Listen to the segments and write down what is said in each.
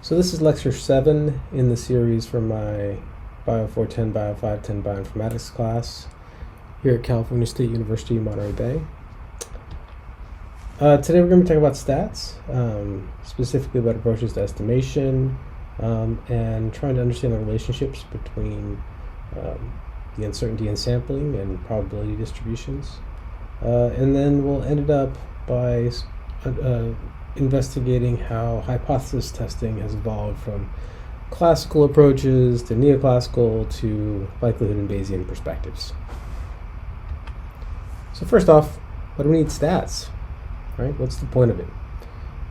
So this is lecture 7 in the series from my Bio 410, Bio 510 Bioinformatics class here at California State University in Monterey Bay. Today we're going to be talking about stats, specifically about approaches to estimation, and trying to understand the relationships between the uncertainty in sampling and probability distributions. And then we'll end it up by investigating how hypothesis testing has evolved from classical approaches to neoclassical to likelihood and Bayesian perspectives. So first off, what do we need stats, right? What's the point of it?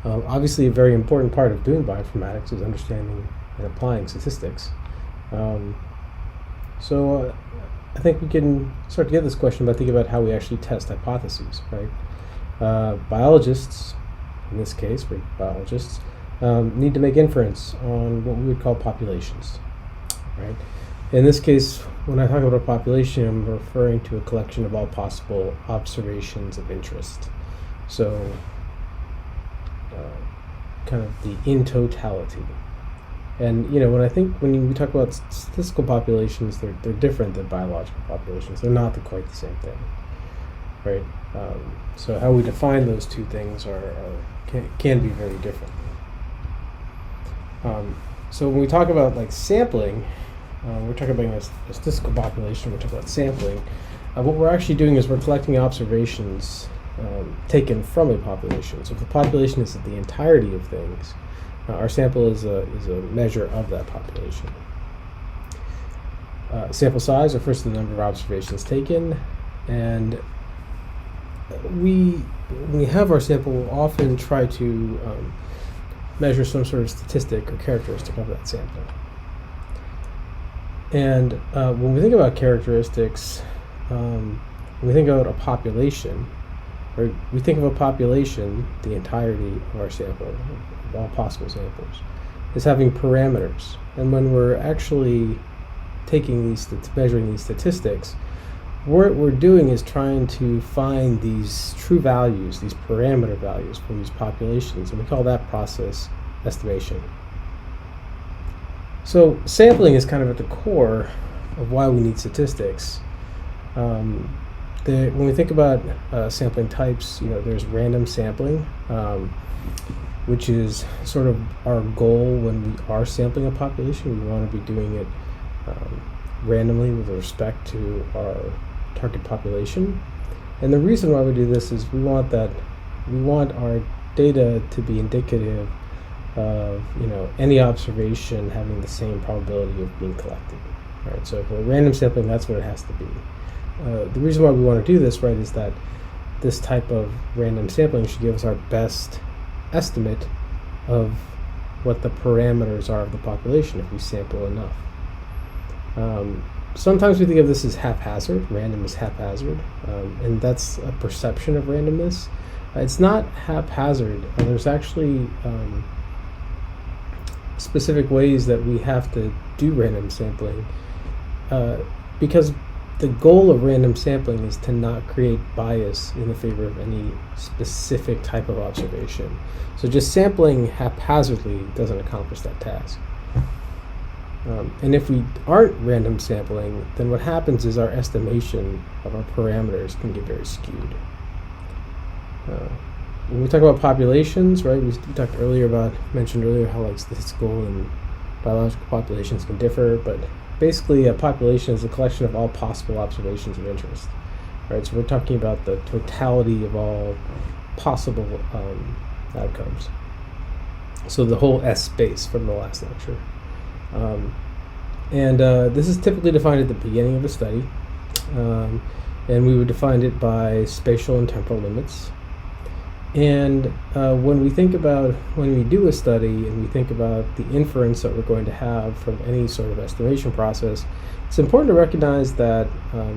Obviously, a very important part of doing bioinformatics is understanding and applying statistics. So I think we can start to get this question by thinking about how we actually test hypotheses, right? Biologists, in this case, we're biologists, need to make inference on what we would call populations, right? In this case, when I talk about a population, I'm referring to a collection of all possible observations of interest. So, kind of the in totality. And when we talk about statistical populations, they're different than biological populations. They're not quite the same thing, right? So how we define those two things can be very different. So when we talk about like sampling, we're talking about a statistical population. We're talking about sampling. What we're actually doing is we're collecting observations taken from a population. So if the population is the entirety of things, our sample is a measure of that population. Sample size refers to the number of observations taken, and we have our sample, we'll often try to measure some sort of statistic or characteristic of that sample. And when we think about characteristics, when we think about a population, or we think of a population, the entirety of our sample, of all possible samples, is having parameters. And when we're actually measuring these statistics, what we're doing is trying to find these true values, these parameter values from these populations, and we call that process estimation. So sampling is kind of at the core of why we need statistics. When we think about sampling types, there's random sampling, which is sort of our goal when we are sampling a population. We want to be doing it randomly with respect to our target population. And the reason why we do this is we want our data to be indicative of any observation having the same probability of being collected. Right? So if we're random sampling, that's what it has to be. The reason why we want to do this, right, is that this type of random sampling should give us our best estimate of what the parameters are of the population if we sample enough. Sometimes we think of this as haphazard. Random is haphazard, and that's a perception of randomness. It's not haphazard. There's actually specific ways that we have to do random sampling because the goal of random sampling is to not create bias in the favor of any specific type of observation. So just sampling haphazardly doesn't accomplish that task. And if we aren't random sampling, then what happens is our estimation of our parameters can get very skewed. When we talk about populations, right, we mentioned earlier how like statistical and biological populations can differ, but basically a population is a collection of all possible observations of interest, right? So we're talking about the totality of all possible outcomes. So the whole S space from the last lecture. This is typically defined at the beginning of a study, and we would define it by spatial and temporal limits. And when we do a study and we think about the inference that we're going to have from any sort of estimation process, it's important to recognize that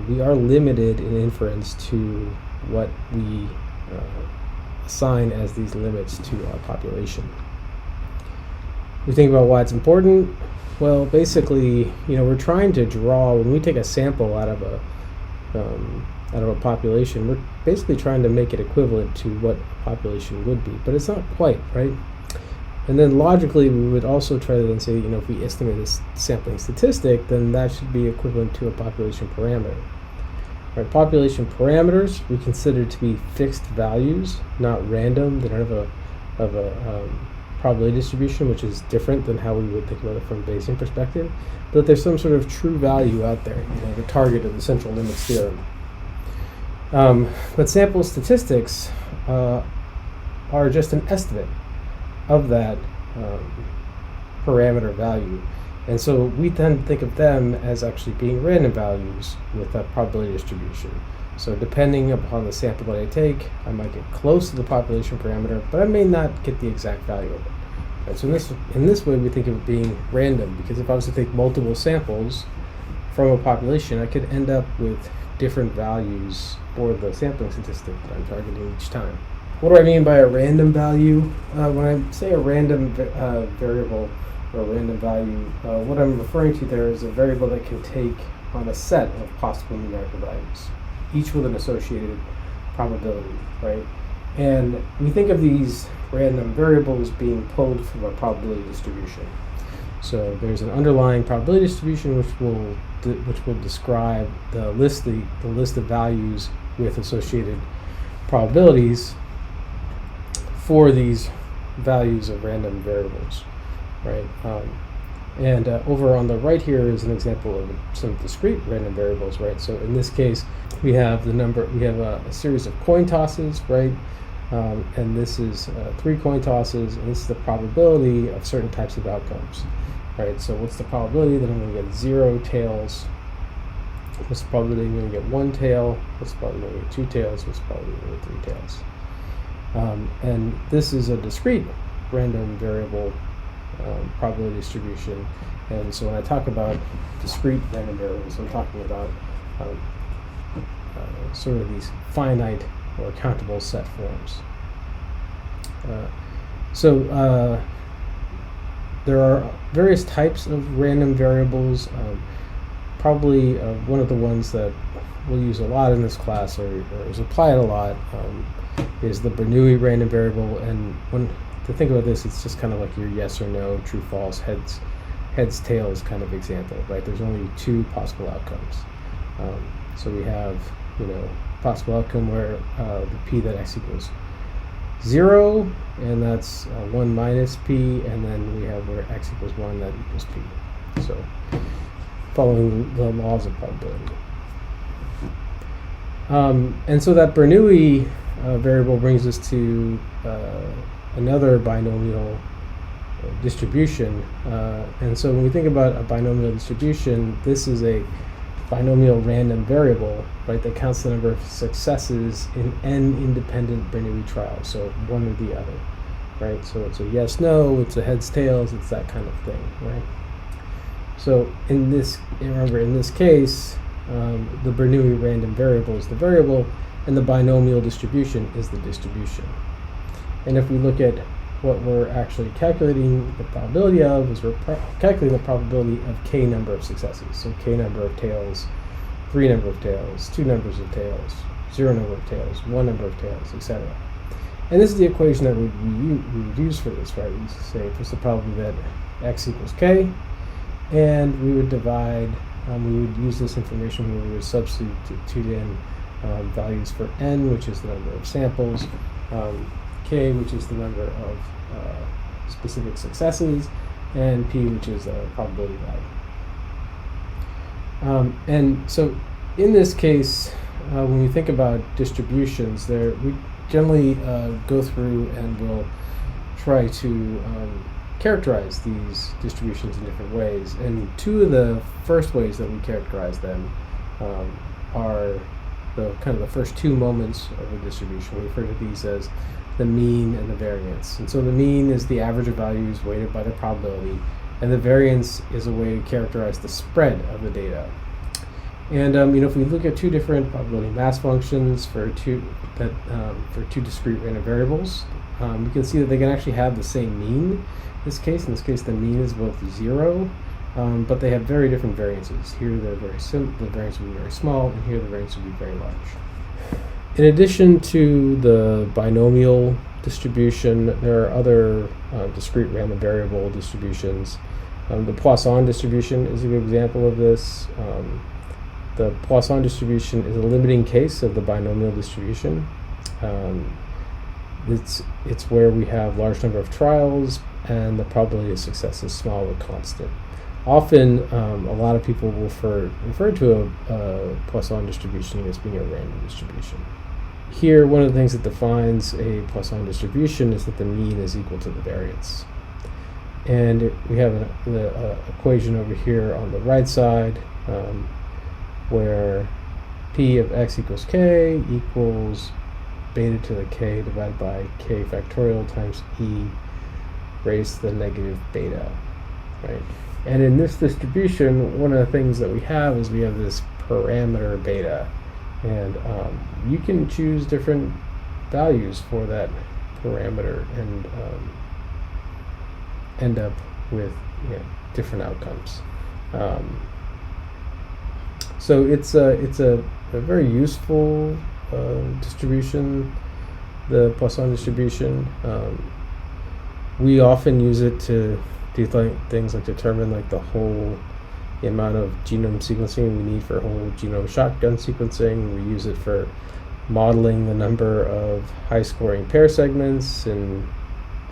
we are limited in inference to what we assign as these limits to our population. We think about why it's important. Well, basically, we're trying to draw, when we take a sample out of a population, we're basically trying to make it equivalent to what a population would be, but it's not quite, right? And then logically, we would also try to then say, if we estimate this sampling statistic, then that should be equivalent to a population parameter. Right, population parameters we consider to be fixed values, not random. They don't have a probability distribution, which is different than how we would think about it from a Bayesian perspective. But there's some sort of true value out there, the target of the central limits theorem. But sample statistics are just an estimate of that parameter value. And so we then think of them as actually being random values with a probability distribution. So depending upon the sample that I take, I might get close to the population parameter, but I may not get the exact value of it. Right, so in this way, we think of it being random, because if I was to take multiple samples from a population, I could end up with different values for the sampling statistic that I'm targeting each time. What do I mean by a random value? When I say a random variable or a random value, what I'm referring to there is a variable that can take on a set of possible numerical values, each with an associated probability, right? And we think of these random variables being pulled from a probability distribution. So there's an underlying probability distribution which will describe the list of values with associated probabilities for these values of random variables, right? And over on the right here is an example of some discrete random variables, right? So in this case, we have a series of coin tosses, right? And this is 3 coin tosses, and this is the probability of certain types of outcomes, right? So what's the probability that I'm going to get 0 tails? What's the probability I'm going to get 1 tail? What's the probability I'm going to get 2 tails? What's the probability I'm going to get 3 tails? And this is a discrete random variable probability distribution. And so when I talk about discrete random variables, I'm talking about sort of these finite or countable set forms. There are various types of random variables. Probably one of the ones that we'll use a lot in this class, or is applied a lot, is the Bernoulli random variable. And to think about this, it's just kind of like your yes or no, true, false, heads, tails kind of example, right? There's only 2 possible outcomes. So we have, possible outcome where the p that x equals 0, and that's 1 minus p, and then we have where x equals 1, that equals p. So following the laws of probability. And so that Bernoulli variable brings us to another binomial distribution. And so when we think about a binomial distribution, this is a binomial random variable, right, that counts the number of successes in n independent Bernoulli trials, so one or the other, right? So it's a yes, no, it's a heads, tails, it's that kind of thing, right? So in this case, the Bernoulli random variable is the variable, and the binomial distribution is the distribution. And if we look at what we're actually calculating the probability of, is we're calculating the probability of k number of successes. So k number of tails, 3 number of tails, 2 numbers of tails, 0 number of tails, 1 number of tails, etc. And this is the equation that we would use for this, right? We say what's the probability that x equals k, and we would divide, we would use this information where we would substitute in values for n, which is the number of samples, k, which is the number of specific successes, and p, which is a probability value. And so in this case, when we think about distributions, we generally go through and we'll try to characterize these distributions in different ways. And 2 of the first ways that we characterize them are the first 2 moments of a distribution. We refer to these as the mean and the variance. And so the mean is the average of values weighted by the probability, and the variance is a way to characterize the spread of the data. And if we look at 2 different probability mass functions for 2 discrete random variables, we can see that they can actually have the same mean. In this case, the mean is both 0, but they have very different variances. Here the variance will be very small, and here the variance will be very large. In addition to the binomial distribution, there are other discrete random variable distributions. The Poisson distribution is a good example of this. The Poisson distribution is a limiting case of the binomial distribution. It's where we have large number of trials and the probability of success is small but constant. Often, a lot of people will refer to a Poisson distribution as being a random distribution. Here, one of the things that defines a Poisson distribution is that the mean is equal to the variance. And we have an equation over here on the right side where p of x equals k equals beta to the k divided by k factorial times e raised to the negative beta, right? And in this distribution, one of the things that we have is we have this parameter beta, and you can choose different values for that parameter and end up with different outcomes. So it's a very useful distribution, the Poisson distribution. We often use it to do things like determine the amount of genome sequencing we need for whole genome shotgun sequencing. We use it for modeling the number of high-scoring pair segments in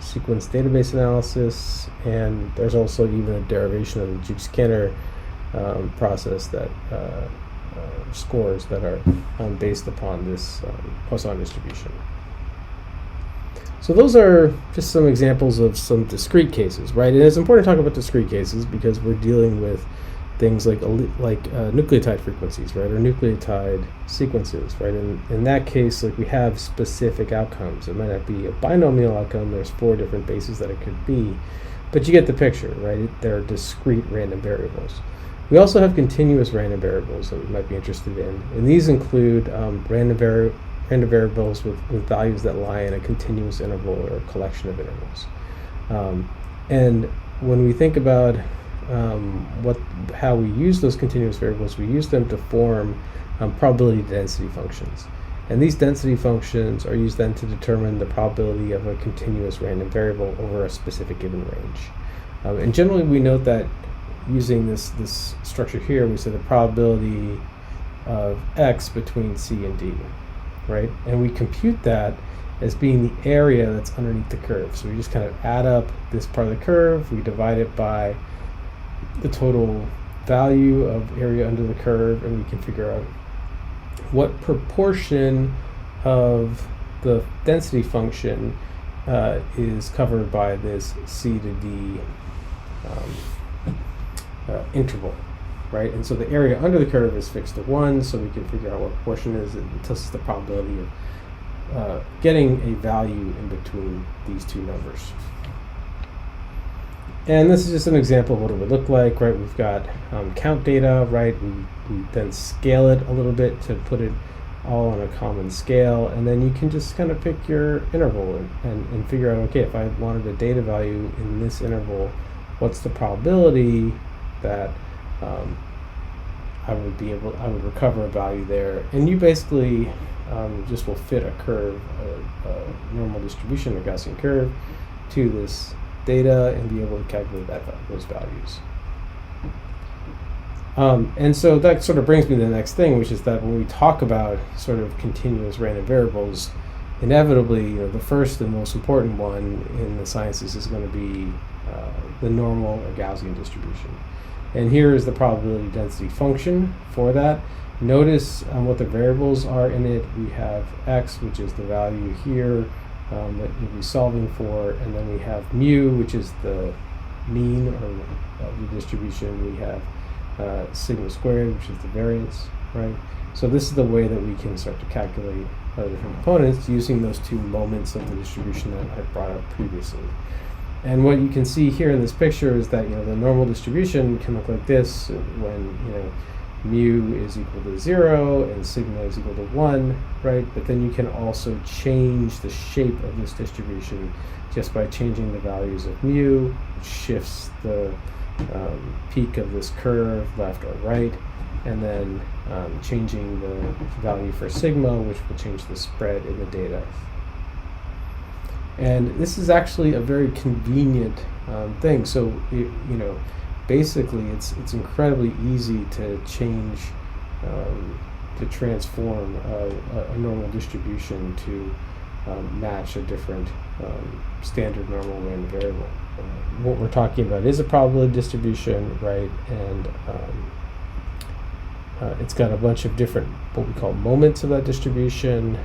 sequence database analysis, and there's also even a derivation of the Jukes-Kanner process that scores that are based upon this Poisson distribution. So those are just some examples of some discrete cases, right? And it's important to talk about discrete cases because we're dealing with things like nucleotide frequencies, right, or nucleotide sequences, right? And in that case, we have specific outcomes. It might not be a binomial outcome. There's 4 different bases that it could be, but you get the picture, right? There are discrete random variables. We also have continuous random variables that we might be interested in, and these include random variables with values that lie in a continuous interval or a collection of intervals. And when we think about how we use those continuous variables, we use them to form probability density functions. And these density functions are used then to determine the probability of a continuous random variable over a specific given range. And generally we note that using this structure here, we say the probability of x between c and d, right? And we compute that as being the area that's underneath the curve. So we just kind of add up this part of the curve, we divide it by the total value of area under the curve, and we can figure out what proportion of the density function is covered by this c to d interval, right? And so the area under the curve is fixed to 1, so we can figure out what proportion is. It tells us the probability of getting a value in between these two numbers. And this is just an example of what it would look like, right? We've got count data, right? We then scale it a little bit to put it all on a common scale, and then you can just kind of pick your interval and figure out, okay, if I wanted a data value in this interval, what's the probability that I would recover a value there? And you basically just will fit a curve, a normal distribution, a Gaussian curve, to this data and be able to calculate those values. And so that sort of brings me to the next thing, which is that when we talk about sort of continuous random variables, inevitably, the first and most important one in the sciences is going to be the normal or Gaussian distribution. And here is the probability density function for that. Notice what the variables are in it. We have x, which is the value here that you'll be solving for, and then we have mu, which is the mean of the distribution. We have sigma squared, which is the variance, right? So this is the way that we can start to calculate the different components using those 2 moments of the distribution that I brought up previously. And what you can see here in this picture is that the normal distribution can look like this when mu is equal to 0 and sigma is equal to 1, right? But then you can also change the shape of this distribution just by changing the values of mu, which shifts the peak of this curve left or right. and then changing the value for sigma, which will change the spread in the data. And this is actually a very convenient thing. So basically it's incredibly easy to change, to transform a normal distribution to match a different standard normal random variable. What we're talking about is a probability distribution, right? And it's got a bunch of different, what we call moments of that distribution.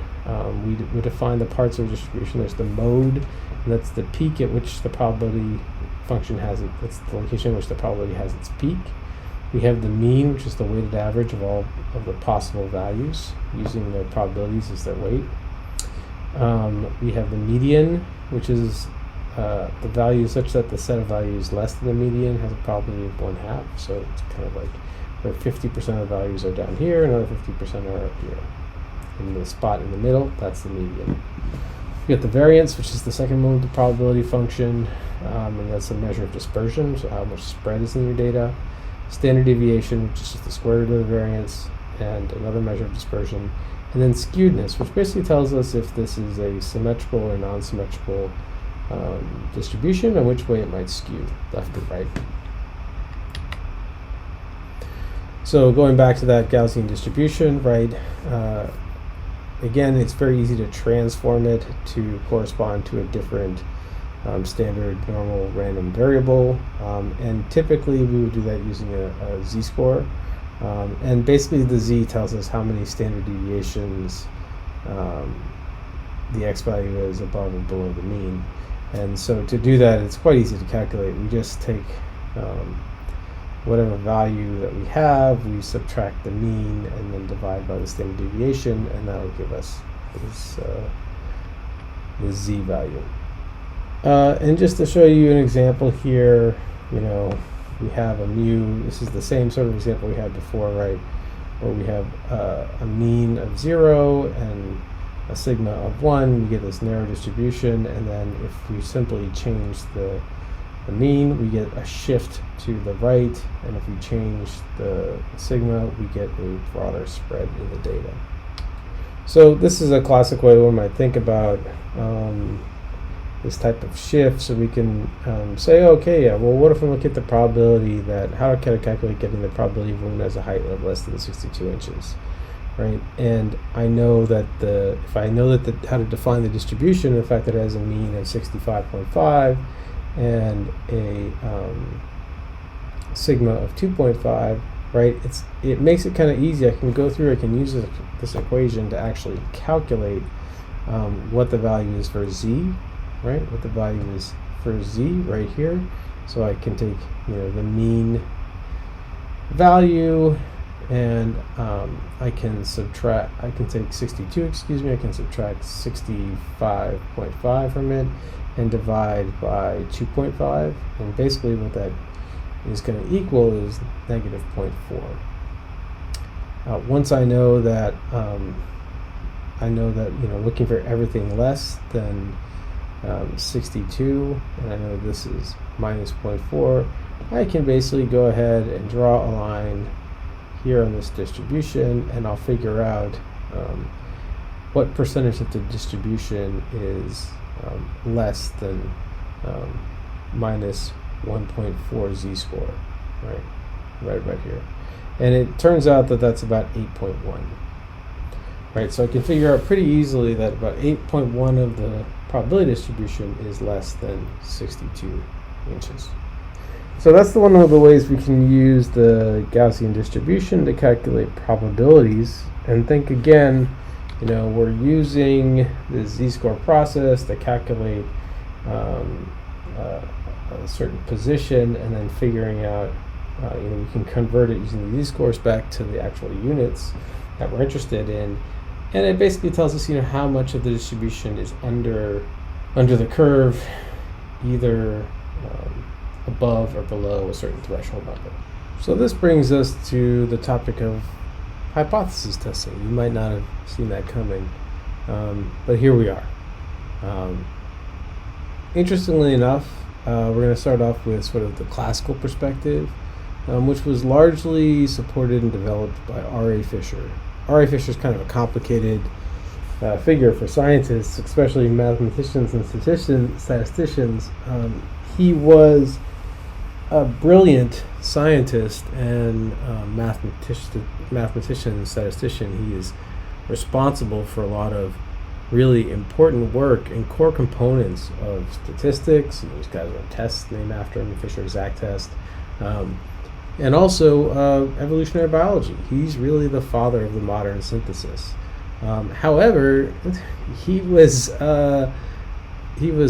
We define the parts of the distribution. There's the mode, and that's the peak at which the probability function has it. That's the location in which the probability has its peak. We have the mean, which is the weighted average of all of the possible values, using the probabilities as their weight. We have the median, which is the value such that the set of values less than the median has a probability of 1/2. So it's kind of like where 50% of the values are down here, and another 50% are up here. And the spot in the middle, that's the median. We get the variance, which is the second mode of the probability function, and that's a measure of dispersion, so how much spread is in your data. Standard deviation, which is just the square root of the variance, and another measure of dispersion. And then skewedness, which basically tells us if this is a symmetrical or non-symmetrical distribution, and which way it might skew, left or right. So going back to that Gaussian distribution, right, again, it's very easy to transform it to correspond to a different standard normal random variable, and typically we would do that using a z-score, and basically the z tells us how many standard deviations the x value is above or below the mean. And so to do that, it's quite easy to calculate. We just take whatever value that we have, we subtract the mean, and then divide by the standard deviation, and that'll give us this the z value. And just to show you an example here, we have a mu. This is the same sort of example we had before, right? Where we have a mean of 0 and a sigma of 1. We get this narrow distribution, and then if we simply change the mean, we get a shift to the right, and if we change the sigma, we get a broader spread in the data. So this is a classic way one might think about this type of shift. So we can say, okay, yeah, well, what if I look at the probability that, how can I calculate getting the probability of one that has a height of less than 62 inches, right? And I know that if I know that how to define the distribution, the fact that it has a mean of 65.5 and a sigma of 2.5, right? It makes it kind of easy. I can go through, I can use this equation to actually calculate what the value is for z, right? What the value is for z right here. So I can take the mean value, and I can take 62, I can subtract 65.5 from it and divide by 2.5, and basically what that is going to equal is negative 0.4. Once I know that looking for everything less than 62, and I know this is minus 0.4, I can basically go ahead and draw a line here on this distribution, and I'll figure out what percentage of the distribution is less than minus 1.4 z-score, right here. And it turns out that that's about 8.1. Right, so I can figure out pretty easily that about 8.1 of the probability distribution is less than 62 inches. So that's one of the ways we can use the Gaussian distribution to calculate probabilities. And think again, we're using the z-score process to calculate a certain position, and then figuring out, we can convert it using the z-scores back to the actual units that we're interested in. And it basically tells us, how much of the distribution is under the curve, either above or below a certain threshold number. So this brings us to the topic of hypothesis testing. You might not have seen that coming, but here we are. Interestingly enough, we're going to start off with sort of the classical perspective which was largely supported and developed by R.A. Fisher. R.A. Fisher is kind of a complicated figure for scientists, especially mathematicians and statisticians. He was a brilliant scientist and mathematician, statistician. He is responsible for a lot of really important work and core components of statistics. These guys are tests named after him, the Fisher-Exact test, and also evolutionary biology. He's really the father of the modern synthesis. However, he was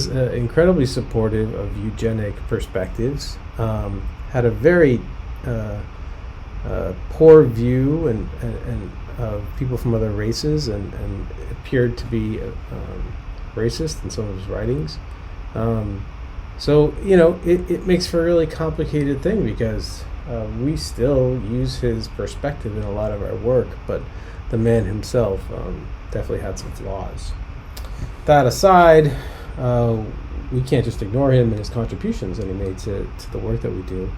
incredibly supportive of eugenic perspectives. Had a very poor view and of people from other races, and appeared to be racist in some of his writings. So it makes for a really complicated thing, because we still use his perspective in a lot of our work, but the man himself definitely had some flaws. That aside, we can't just ignore him and his contributions that he made to the work that we do.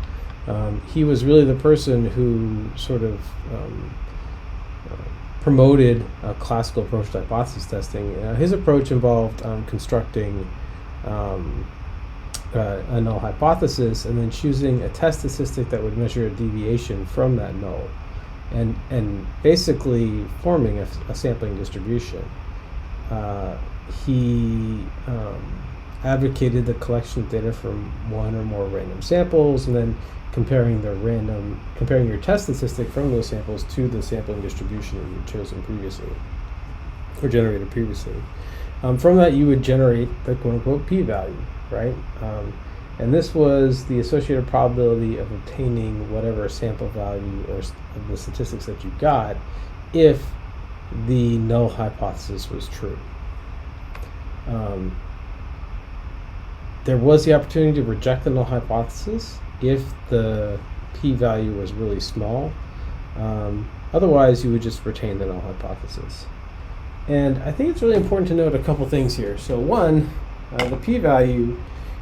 He was really the person who sort of promoted a classical approach to hypothesis testing. His approach involved constructing a null hypothesis and then choosing a test statistic that would measure a deviation from that null, and basically forming a sampling distribution. He advocated the collection of data from one or more random samples, and then comparing your test statistic from those samples to the sampling distribution that you'd chosen previously, or generated previously. From that, you would generate the quote-unquote p-value, right? And this was the associated probability of obtaining whatever sample value or of the statistics that you got if the null hypothesis was true. There was the opportunity to reject the null hypothesis if the p-value was really small. Otherwise, you would just retain the null hypothesis. And I think it's really important to note a couple things here. So one, the p-value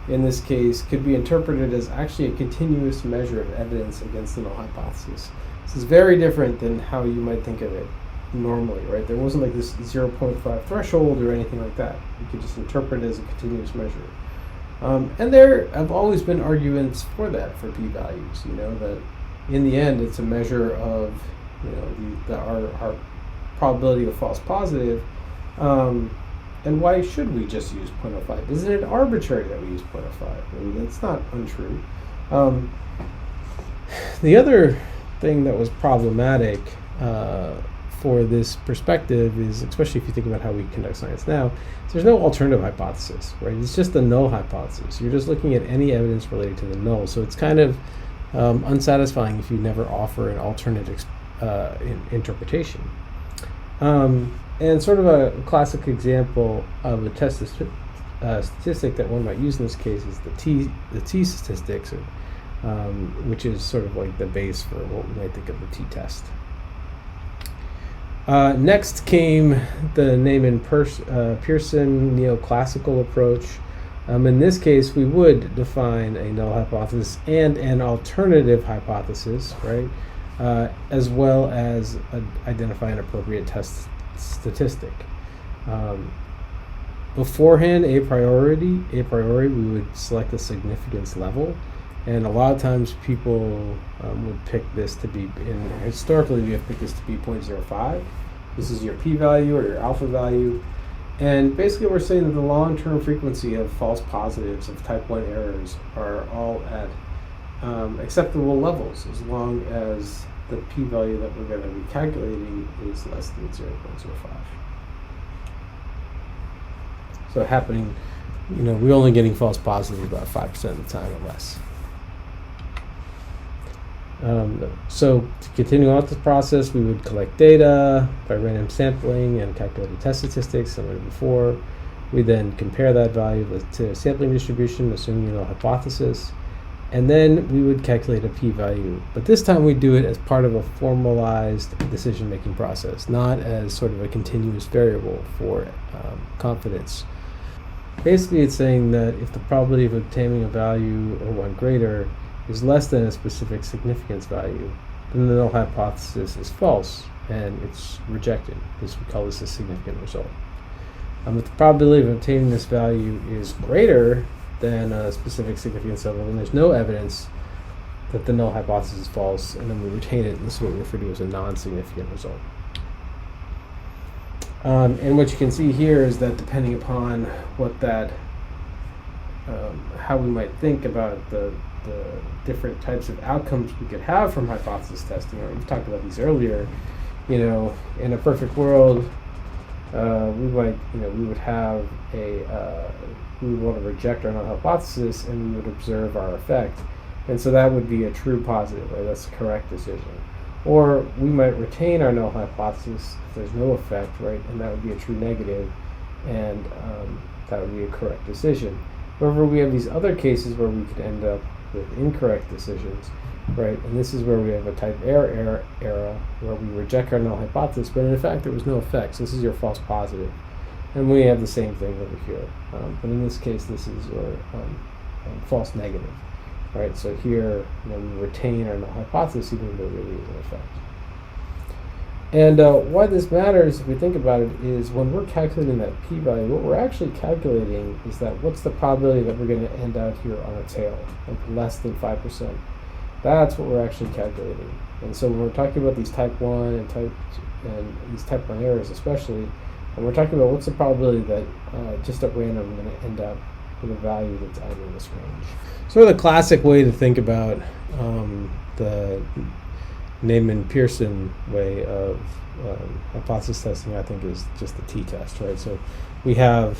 in this case could be interpreted as actually a continuous measure of evidence against the null hypothesis. This is very different than how you might think of it normally, right? There wasn't like this 0.5 threshold or anything like that. You could just interpret it as a continuous measure. And there have always been arguments for that, for p-values, that in the end it's a measure of, our probability of false positive. And why should we just use 0.05? Isn't it arbitrary that we use 0.05? I mean, that's not untrue. The other thing that was problematic for this perspective is, especially if you think about how we conduct science now, there's no alternative hypothesis, right? It's just a null hypothesis. You're just looking at any evidence related to the null. So it's kind of unsatisfying if you never offer an alternate interpretation. And sort of a classic example of a test statistic that one might use in this case is the t statistics, which is sort of like the base for what we might think of the t-test. Next came the Pearson Neoclassical approach. In this case, we would define a null hypothesis and an alternative hypothesis, right? As well as identify an appropriate test statistic. Beforehand, a priori, we would select a significance level, and a lot of times people would pick this to be, and historically we have picked this to be 0.05. This is your p-value or your alpha value, and basically we're saying that the long-term frequency of false positives, of type 1 errors, are all at acceptable levels as long as the p-value that we're going to be calculating is less than 0.05. So happening, we're only getting false positives about 5% of the time or less. So to continue on with this process, we would collect data by random sampling and calculate test statistics similar to before. We then compare that value to a sampling distribution, assuming no hypothesis. And then we would calculate a p-value. But this time we do it as part of a formalized decision-making process, not as sort of a continuous variable for confidence. Basically, it's saying that if the probability of obtaining a value or one greater is less than a specific significance value, then the null hypothesis is false and it's rejected. We call this a significant result. If the probability of obtaining this value is greater than a specific significance level, then there's no evidence that the null hypothesis is false, and then we retain it, and this is what we refer to as a non-significant result. And what you can see here is that depending upon what that, how we might think about the different types of outcomes we could have from hypothesis testing, or we've talked about these earlier, in a perfect world, we would have we would want to reject our null hypothesis and we would observe our effect. And so that would be a true positive, right? That's a correct decision. Or we might retain our null hypothesis if there's no effect, right? And that would be a true negative, and that would be a correct decision. However, we have these other cases where we could end up with incorrect decisions, right? And this is where we have a type error where we reject our null hypothesis, but in fact there was no effect. So this is your false positive. And we have the same thing over here. But in this case, this is your false negative. Right, so here we retain our null hypothesis even though there really is an effect. And why this matters, if we think about it, is when we're calculating that p-value, what we're actually calculating is that what's the probability that we're going to end out here on a tail, like less than 5%. That's what we're actually calculating. And so when we're talking about these type 1 and these type 1 errors especially, and we're talking about what's the probability that just at random I'm going to end up with a value that's out of this range. Sort of the classic way to think about the Neyman-Pearson way of hypothesis testing, I think, is just the t-test, right? So we have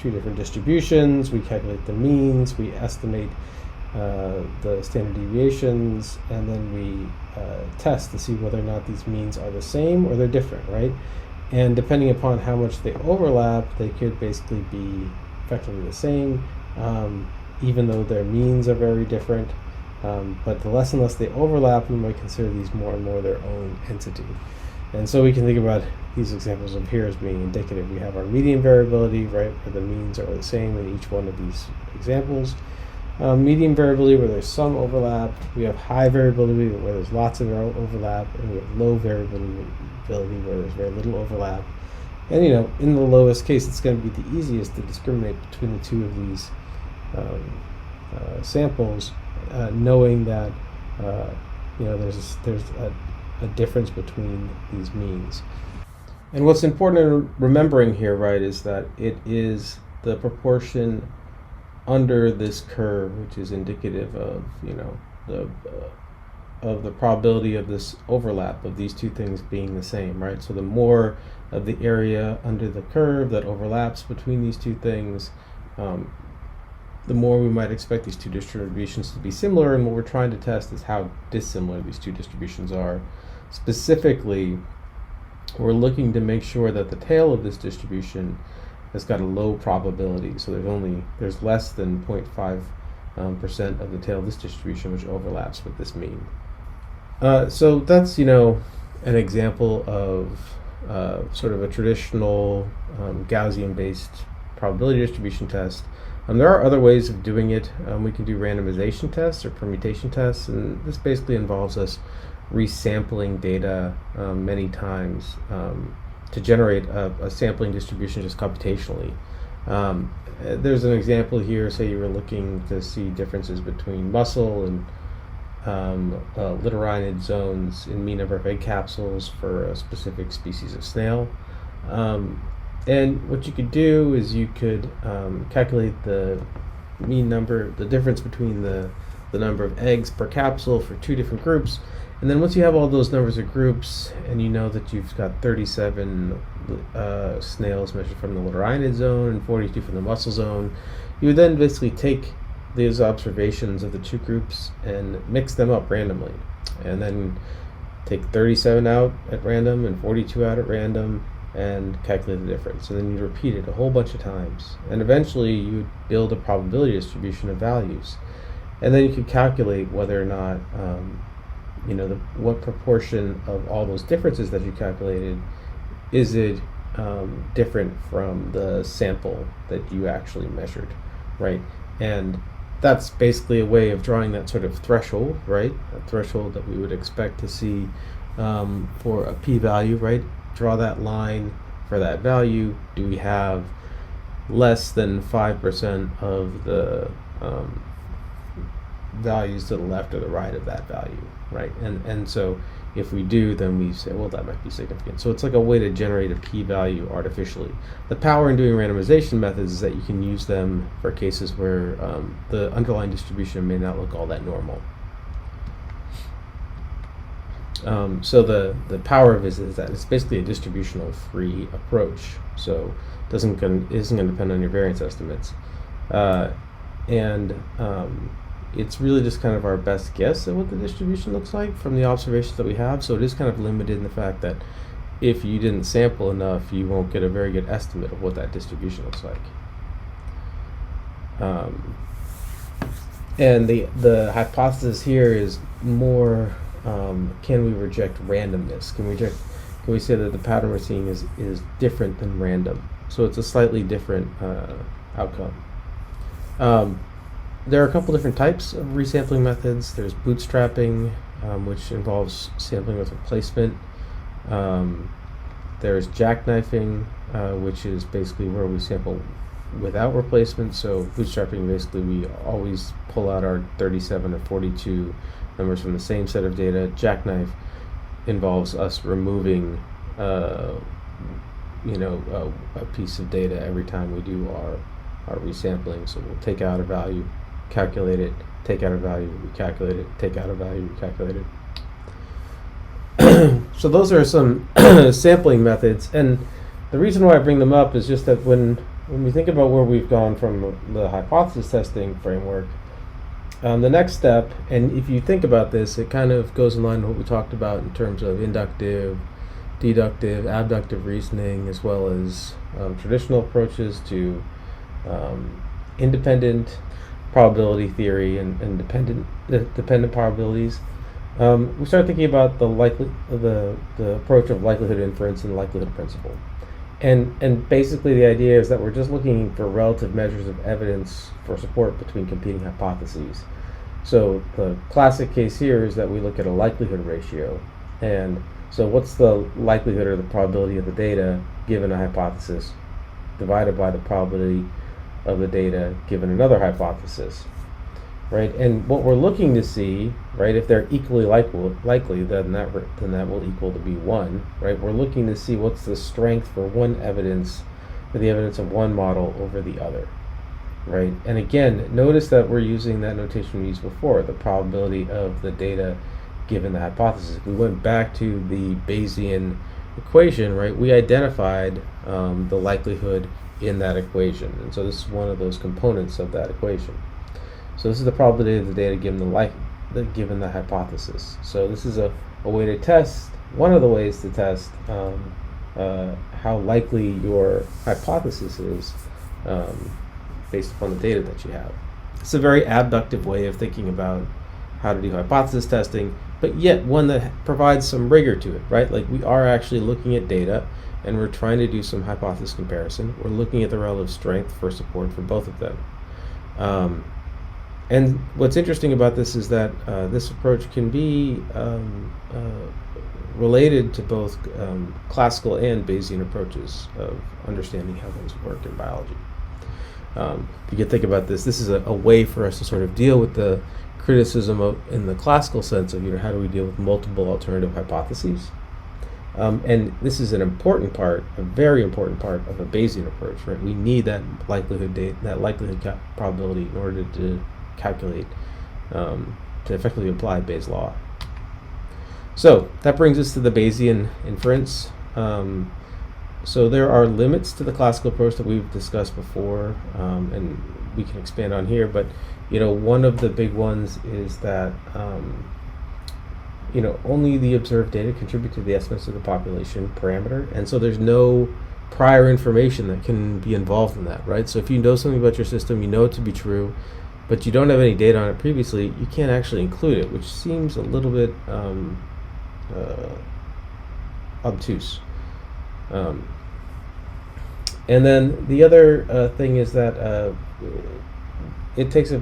two different distributions, we calculate the means, we estimate the standard deviations, and then we test to see whether or not these means are the same or they're different, right? And depending upon how much they overlap, they could basically be effectively the same, even though their means are very different. But the less and less they overlap, we might consider these more and more their own entity. And so we can think about these examples of here as being indicative. We have our median variability, right, where the means are the same in each one of these examples. Median variability where there's some overlap. We have high variability where there's lots of overlap, and we have low variability where there's very little overlap. And in the lowest case, it's going to be the easiest to discriminate between the two of these samples, knowing that there's a difference between these means. And what's important in remembering here, right, is that it is the proportion under this curve which is indicative of the probability of this overlap of these two things being the same, right? So the more of the area under the curve that overlaps between these two things, the more we might expect these two distributions to be similar. And what we're trying to test is how dissimilar these two distributions are. Specifically, we're looking to make sure that the tail of this distribution has got a low probability. So there's less than 0.5% of the tail of this distribution which overlaps with this mean. So that's an example of sort of a traditional Gaussian-based probability distribution test. There are other ways of doing it. We can do randomization tests or permutation tests, and this basically involves us resampling data many times to generate a sampling distribution just computationally. There's an example here. Say you were looking to see differences between muscle and littorinid zones in mean number of egg capsules for a specific species of snail. And what you could do is you could calculate the mean number, the difference between the number of eggs per capsule for two different groups. And then once you have all those numbers of groups, and you know that you've got 37 snails measured from the littorinid zone and 42 from the muscle zone, you would then basically take these observations of the two groups and mix them up randomly. And then take 37 out at random and 42 out at random and calculate the difference. And then you repeat it a whole bunch of times. And eventually you build a probability distribution of values. And then you can calculate whether or not what proportion of all those differences that you calculated is it different from the sample that you actually measured, right? And that's basically a way of drawing that sort of threshold, right? A threshold that we would expect to see for a p-value, right? Draw that line for that value. Do we have less than 5% of the values to the left or the right of that value, right? And so if we do, then we say, well, that might be significant. So it's like a way to generate a p-value artificially. The power in doing randomization methods is that you can use them for cases where the underlying distribution may not look all that normal. So the power of it is that it's basically a distributional free approach. So it isn't going to depend on your variance estimates. It's really just kind of our best guess at what the distribution looks like from the observations that we have. So it is kind of limited in the fact that if you didn't sample enough, you won't get a very good estimate of what that distribution looks like. And the hypothesis here is more, can we reject randomness? Can we say that the pattern we're seeing is different than random? So it's a slightly different outcome. There are a couple different types of resampling methods. There's bootstrapping, which involves sampling with replacement. There's jackknifing, which is basically where we sample without replacement. So bootstrapping, basically we always pull out our 37 or 42 numbers from the same set of data. Jackknife involves us removing a piece of data every time we do our resampling. So we'll take out a value, calculate it, take out a value, recalculate it, take out a value, recalculate it. So those are some sampling methods, and the reason why I bring them up is just that when we think about where we've gone from the hypothesis testing framework, the next step, and if you think about this, it kind of goes in line with what we talked about in terms of inductive, deductive, abductive reasoning, as well as traditional approaches to independent probability theory and dependent probabilities. We start thinking about the approach of likelihood inference and likelihood principle. And basically the idea is that we're just looking for relative measures of evidence for support between competing hypotheses. So the classic case here is that we look at a likelihood ratio. And so what's the likelihood or the probability of the data given a hypothesis divided by the probability of the data given another hypothesis, right? And what we're looking to see, right, if they're equally likely, then that will equal to be 1, right? We're looking to see what's the strength for one evidence, for the evidence of one model over the other, right? And again, notice that we're using that notation we used before, the probability of the data given the hypothesis. If we went back to the Bayesian equation, right, we identified the likelihood in that equation, and so this is one of those components of that equation. So this is the probability of the data given the hypothesis. So this is a way to test, one of the ways to test how likely your hypothesis is based upon the data that you have. It's a very abductive way of thinking about how to do hypothesis testing, but yet one that provides some rigor to it, right? Like we are actually looking at data and we're trying to do some hypothesis comparison. We're looking at the relative strength for support for both of them. And what's interesting about this is that this approach can be related to both classical and Bayesian approaches of understanding how things work in biology. If you can think about this is a way for us to sort of deal with the criticism in the classical sense of, how do we deal with multiple alternative hypotheses? And this is an important part, a very important part of a Bayesian approach, right? We need that likelihood probability in order to calculate, to effectively apply Bayes' law. So that brings us to the Bayesian inference. So there are limits to the classical approach that we've discussed before, and we can expand on here, but one of the big ones is that only the observed data contribute to the estimates of the population parameter, and so there's no prior information that can be involved in that, right? So if you know something about your system, you know it to be true, but you don't have any data on it previously, you can't actually include it, which seems a little bit obtuse. And then the other thing is that it takes a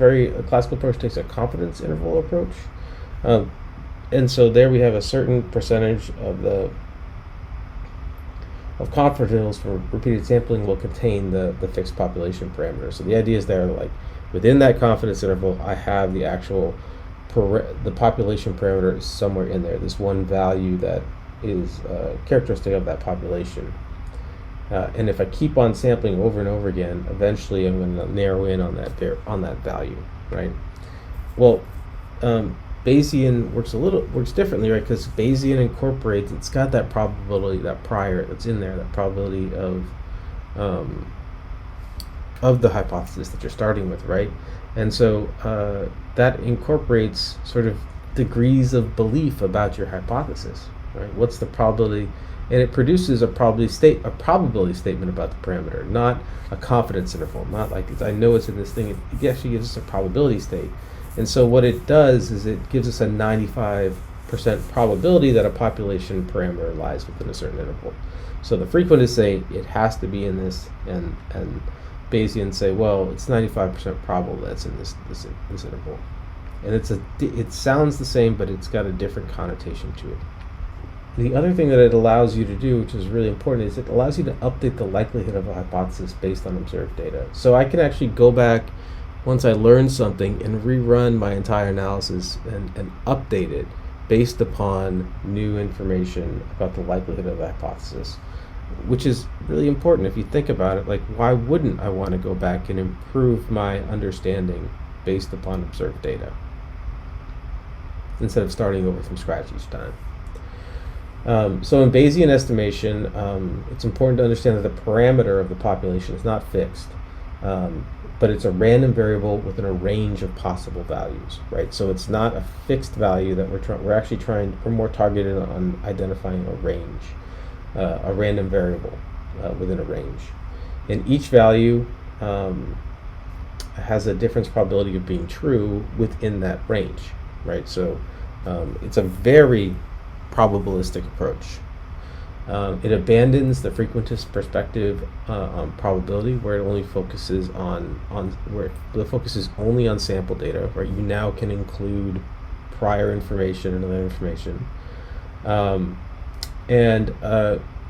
classical approach takes a confidence interval approach. And so there we have a certain percentage of confidence intervals for repeated sampling will contain the fixed population parameter. So the idea is there, like within that confidence interval, I have the actual the population parameter is somewhere in there. This one value that is characteristic of that population. And if I keep on sampling over and over again, eventually I'm going to narrow in on that value, right? Well, Bayesian works differently, right? Because Bayesian incorporates, it's got that probability, that prior that's in there, that probability of the hypothesis that you're starting with, right? And so that incorporates sort of degrees of belief about your hypothesis, right? What's the probability? And it produces a probability statement about the parameter, not a confidence interval. Not like I know it's in this thing. It actually gives us a probability state. And so what it does is it gives us a 95% probability that a population parameter lies within a certain interval. So the frequentists say it has to be in this, and Bayesian say, well, it's 95% probable that's in this interval. And it sounds the same, but it's got a different connotation to it. The other thing that it allows you to do, which is really important, is it allows you to update the likelihood of a hypothesis based on observed data. So I can actually go back once I learn something and rerun my entire analysis and update it based upon new information about the likelihood of a hypothesis, which is really important if you think about it. Like, why wouldn't I want to go back and improve my understanding based upon observed data instead of starting over from scratch each time? So in Bayesian estimation, it's important to understand that the parameter of the population is not fixed, but it's a random variable within a range of possible values, right? So it's not a fixed value that we're more targeted on identifying a range, a random variable within a range. And each value has a difference probability of being true within that range, right? So it's a very probabilistic approach. It abandons the frequentist perspective on probability, where it only focuses where the focus is only on sample data. Right, you now can include prior information and other information.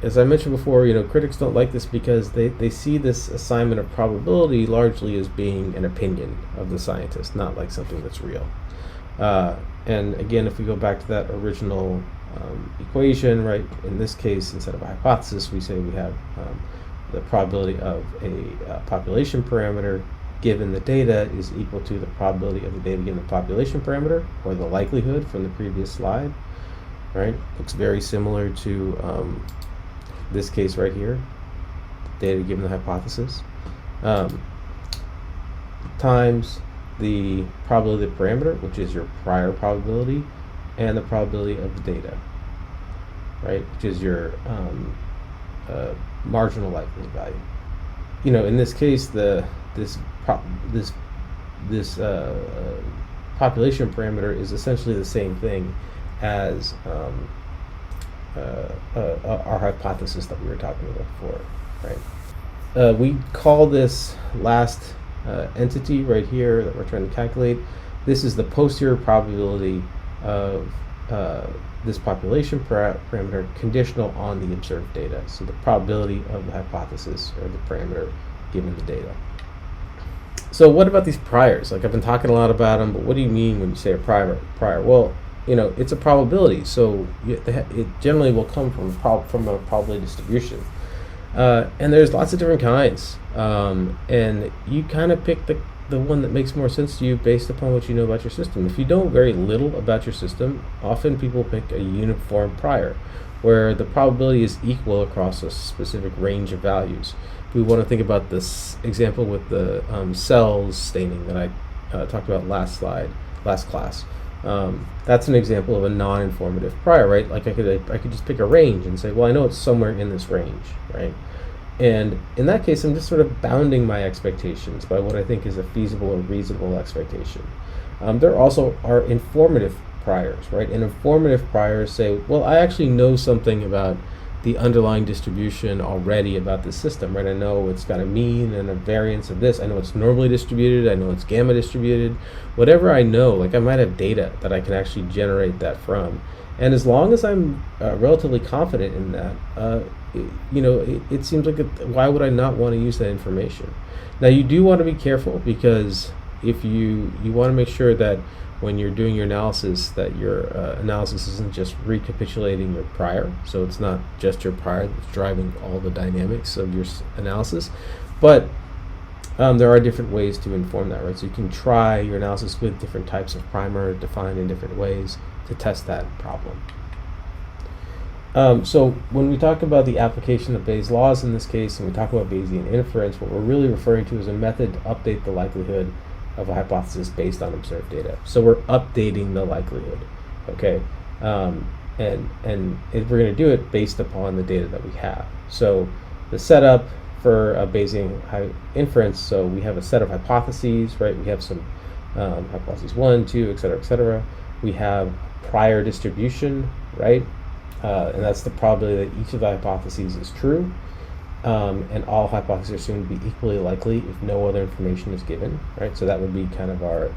As I mentioned before, critics don't like this because they see this assignment of probability largely as being an opinion of the scientist, not like something that's real. And again, if we go back to that original equation, right, in this case, instead of a hypothesis, we say we have the probability of a population parameter given the data is equal to the probability of the data given the population parameter, or the likelihood from the previous slide, right? Looks very similar to this case right here, data given the hypothesis, times the probability of the parameter, which is your prior probability, and the probability of the data, right, which is your marginal likelihood value. In this case, this population parameter is essentially the same thing as our hypothesis that we were talking about before, right? We call this last entity right here that we're trying to calculate, this is the posterior probability of this population parameter conditional on the observed data. So the probability of the hypothesis or the parameter given the data. So what about these priors? Like, I've been talking a lot about them, but what do you mean when you say a prior? Well, it's a probability, so it generally will come from a probability distribution. And there's lots of different kinds. And you kind of pick the one that makes more sense to you based upon what you know about your system. If you know very little about your system, often people pick a uniform prior, where the probability is equal across a specific range of values. We want to think about this example with the cells staining that I talked about last class. That's an example of a non-informative prior, right? Like I could just pick a range and say, well, I know it's somewhere in this range, right? And in that case, I'm just sort of bounding my expectations by what I think is a feasible or reasonable expectation. There also are informative priors, right? And informative priors say, well, I actually know something about the underlying distribution already about the system, right? I know it's got a mean and a variance of this. I know it's normally distributed. I know it's gamma distributed. Whatever I know, like I might have data that I can actually generate that from. And as long as I'm relatively confident in that, it seems like, why would I not want to use that information? Now, you do want to be careful, because if you want to make sure that when you're doing your analysis, that your analysis isn't just recapitulating your prior. So it's not just your prior that's driving all the dynamics of your analysis. But there are different ways to inform that, right? So you can try your analysis with different types of primer defined in different ways to test that problem. So when we talk about the application of Bayes' laws in this case, and we talk about Bayesian inference, what we're really referring to is a method to update the likelihood of a hypothesis based on observed data. So we're updating the likelihood, okay? And we're going to do it based upon the data that we have. So the setup for a Bayesian inference, so we have a set of hypotheses, right? We have some hypotheses 1, 2, et cetera. We have prior distribution, right? And that's the probability that each of the hypotheses is true. And all hypotheses are assumed to be equally likely if no other information is given, right? So that would be kind of our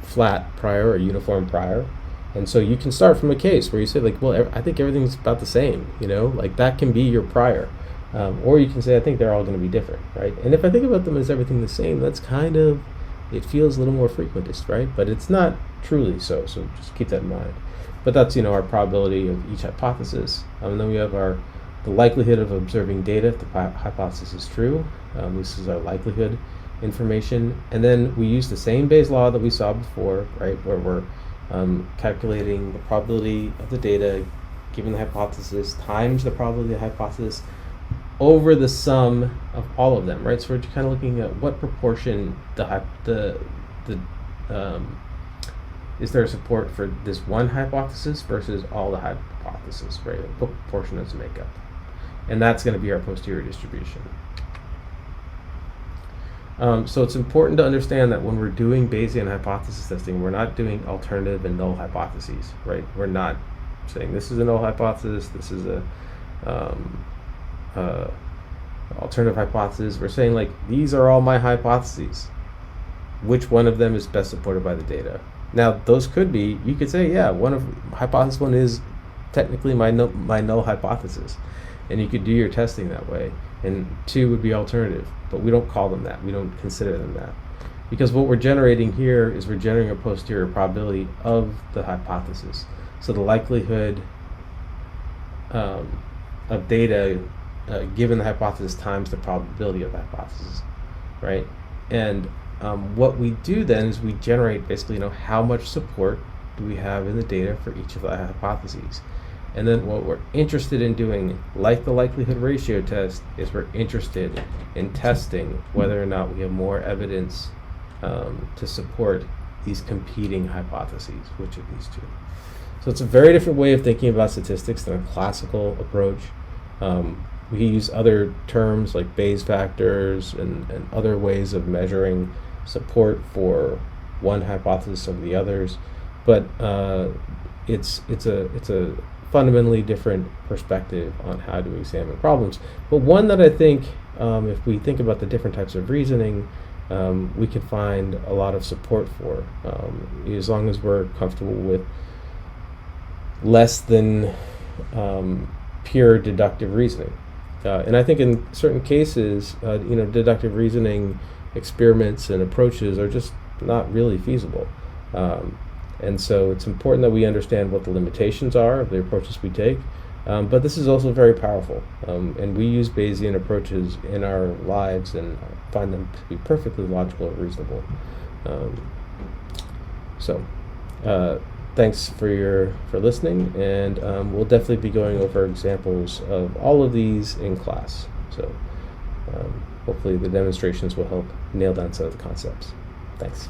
flat prior or uniform prior. And so you can start from a case where you say, like, well, I think everything's about the same, like that can be your prior. Or you can say, I think they're all going to be different, right? And if I think about them as everything the same, that's kind of, it feels a little more frequentist, right? But it's not truly so just keep that in mind. But that's, our probability of each hypothesis. And then we have the likelihood of observing data if the hypothesis is true. This is our likelihood information. And then we use the same Bayes' law that we saw before, right, where we're calculating the probability of the data given the hypothesis times the probability of the hypothesis over the sum of all of them, right? So we're kind of looking at what proportion is there support for this one hypothesis versus all the hypotheses, right? What proportion does it make up? And that's going to be our posterior distribution. So it's important to understand that when we're doing Bayesian hypothesis testing, we're not doing alternative and null hypotheses, right? We're not saying this is a null hypothesis, this is a alternative hypothesis. We're saying, like, these are all my hypotheses. Which one of them is best supported by the data? Now, those could be, you could say, yeah, hypothesis 1 is technically my null hypothesis. And you could do your testing that way. And 2 would be alternative, but we don't call them that. We don't consider them that. Because what we're generating here is we're generating a posterior probability of the hypothesis. So the likelihood of data given the hypothesis times the probability of the hypothesis, right? And what we do then is we generate basically, how much support do we have in the data for each of the hypotheses. And then what we're interested in doing, like the likelihood ratio test, is we're interested in testing whether or not we have more evidence to support these competing hypotheses, which of these two. So it's a very different way of thinking about statistics than a classical approach. We use other terms like Bayes factors and other ways of measuring support for one hypothesis over the others, but it's a fundamentally different perspective on how to examine problems. But one that I think, if we think about the different types of reasoning, we can find a lot of support for, as long as we're comfortable with less than pure deductive reasoning. And I think in certain cases, deductive reasoning experiments and approaches are just not really feasible. And so it's important that we understand what the limitations are of the approaches we take. But this is also very powerful. And we use Bayesian approaches in our lives and find them to be perfectly logical and reasonable. Thanks for listening, and we'll definitely be going over examples of all of these in class. So hopefully the demonstrations will help nail down some of the concepts. Thanks.